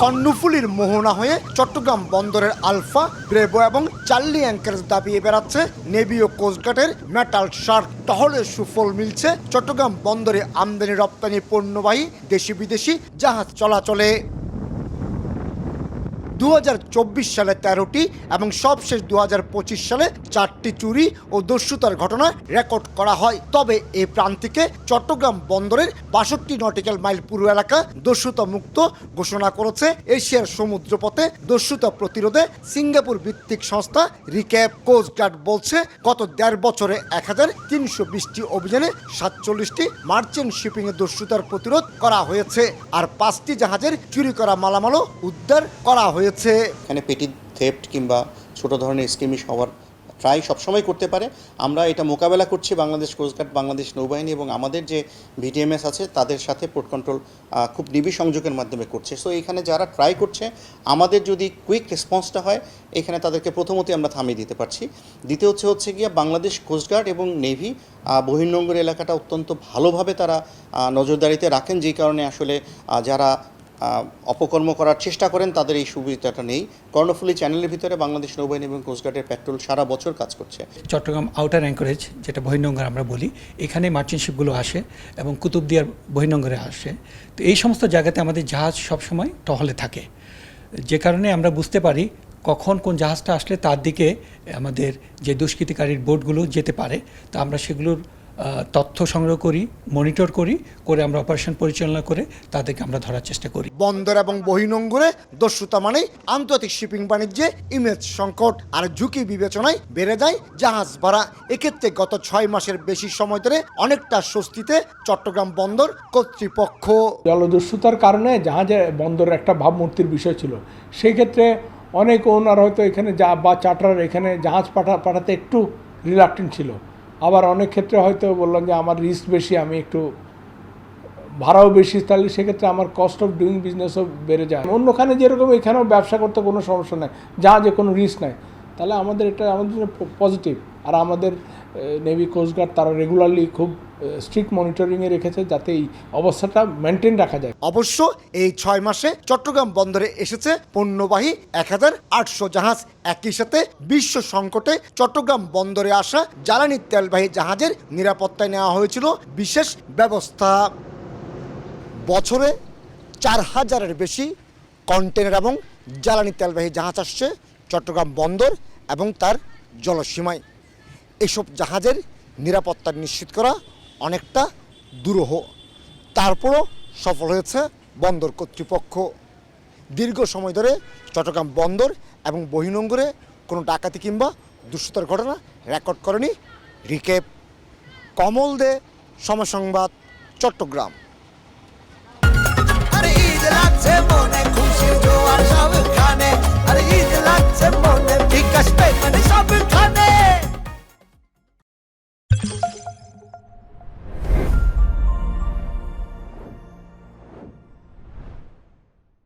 কর্ণফুলীর মোহনা হয়ে চট্টগ্রাম বন্দরের alpha, bravo এবং চার্লি অ্যাঙ্কারেজ দাবিয়ে বেড়াচ্ছে নেভি ও কোস্টগার্ডের মেটাল শার্ক। টহলের সুফল মিলছে চট্টগ্রাম বন্দরে আমদানি রপ্তানি পণ্যবাহী দেশি বিদেশি জাহাজ চলাচলে। 2024 সালে 13টি এবং সবশেষ 2025 সালে 4টি চুরি ও দস্যুতার ঘটনা রেকর্ড করা হয়। তবে এই প্রান্তিকে চট্টগ্রাম বন্দরের 62 নটিক্যাল মাইল পুরো এলাকা দস্যুতা মুক্ত ঘোষণা করেছে এশিয়ার সমুদ্রপথে দস্যুতা প্রতিরোধে সিঙ্গাপুর ভিত্তিক সংস্থা রিক্যাপ। কোস্টগার্ড বলছে গত 1.5 বছরে 1320টি অভিযানে 47টি মার্চেন্ট শিপিংয়ে দস্যুতার প্রতিরোধ করা হয়েছে, আর 5টি জাহাজের চুরি করা মালামালও উদ্ধার করা হয়েছে। এখানে পেটি থেফট কিংবা ছোট ধরনের স্কিমিশ হওয়ার ট্রাই সবসময় করতে পারে। আমরা এটা মোকাবেলা করছি বাংলাদেশ কোস্টগার্ড, বাংলাদেশ নৌবাহিনী এবং আমাদের যে ভিটিএমএস আছে তাদের সাথে পোর্ট কন্ট্রোল খুব নিবিড় সংযোগের মাধ্যমে করছে। সো এখানে যারা ট্রাই করছে, আমাদের যদি কুইক রেসপন্সটা হয় এখানে তাদেরকে প্রথমতই আমরা থামিয়ে দিতে পারছি। দ্বিতীয় হচ্ছে গিয়ে বাংলাদেশ কোস্টগার্ড এবং নেভি বহির্নোঙর এলাকাটা অত্যন্ত ভালোভাবে তারা নজরদারিতে রাখেন, যেই কারণে আসলে যারা অপকর্ম করার চেষ্টা করেন তাদের এই সুবিধাটা নেই। কর্ণফুলী চ্যানেলের ভিতরে বাংলাদেশ নৌবাহিনী এবং কোস্টগার্ডের পেট্রোল সারা বছর কাজ করছে। চট্টগ্রাম আউটার অ্যাঙ্করেজ, যেটা বহির্নোঙর আমরা বলি, এখানে মার্চেন্ট শিপগুলো আসে এবং কুতুবদিয়ার বহির্নোঙরে আসে। তো এই সমস্ত জায়গাতে আমাদের জাহাজ সবসময় টহলে থাকে, যে কারণে আমরা বুঝতে পারি কখন কোন জাহাজটা আসলে তার দিকে আমাদের যে দুষ্কৃতিকারীর বোটগুলো যেতে পারে। তো আমরা সেগুলোর তথ্য সংগ্রহ করি, মনিটর করে আমরা অপারেশন পরিচালনা করে তাদেরকে আমরা ধরার চেষ্টা করি। বন্দর এবং বহির্নোঙরে দস্যুতা মানেই আন্তর্জাতিক শিপিং বাণিজ্যে ইমেজ সংকট আর ঝুঁকি বিবেচনায় বেড়ে যায় জাহাজ ভাড়া। এক্ষেত্রে গত 6 মাসের বেশি সময় ধরে অনেকটা স্বস্তিতে চট্টগ্রাম বন্দর কর্তৃপক্ষ। জলদস্যুতার কারণে জাহাজের বন্দরের একটা ভাবমূর্তির বিষয় ছিল, সেই ক্ষেত্রে অনেক ওনার হয়তো এখানে বা চার্টার এখানে জাহাজ পাঠাতে একটু রিলাক্টেন্ট ছিল। আবার অনেক ক্ষেত্রে হয়তো বললাম যে আমার রিস্ক বেশি, আমি একটু ভাড়াও বেশি, তাহলে সেক্ষেত্রে আমার কস্ট অফ ডুইং বিজনেসও বেড়ে যায়। অন্যখানে যেরকম এখানেও ব্যবসা করতে কোনো সমস্যা নেই, জাহাজে কোনো রিস্ক নাই, তাহলে আমাদের এটা আমাদের জন্য পজিটিভ। আর আমাদের নেভি কোস্টগার্ড তারা রেগুলারলি খুব স্ট্রিক্ট মনিটরিংয়ে রেখেছে যাতে এই অবস্থাটা মেনটেন রাখা যায়। অবশ্য এই 6 মাসে চট্টগ্রাম বন্দরে এসেছে পণ্যবাহী 1800 জাহাজ। একই সাথে বিশ্ব সংকটে চট্টগ্রাম বন্দরে আসা জ্বালানি তেলবাহী জাহাজের নিরাপত্তায় নেওয়া হয়েছিল বিশেষ ব্যবস্থা। বছরে 4000-এর বেশি কন্টেনার এবং জ্বালানি তেলবাহী জাহাজ আসছে চট্টগ্রাম বন্দর এবং তার জলসীমায়। এসব জাহাজের নিরাপত্তা নিশ্চিত করা অনেকটা দুরূহ, তারপরও সফল হয়েছে বন্দর কর্তৃপক্ষ। দীর্ঘ সময় ধরে চট্টগ্রাম বন্দর এবং বহির্নোঙরে কোনো ডাকাতি কিংবা দুঃস্থতার ঘটনা রেকর্ড করেনি রিক্যাপ। কমল দে, সময় সংবাদ, চট্টগ্রাম। ঈদ লাগছে মনে খুশি জোয়ার সবখানে, আরে ঈদ লাগছে মনে বিকাশ পেমেন্ট সবখানে।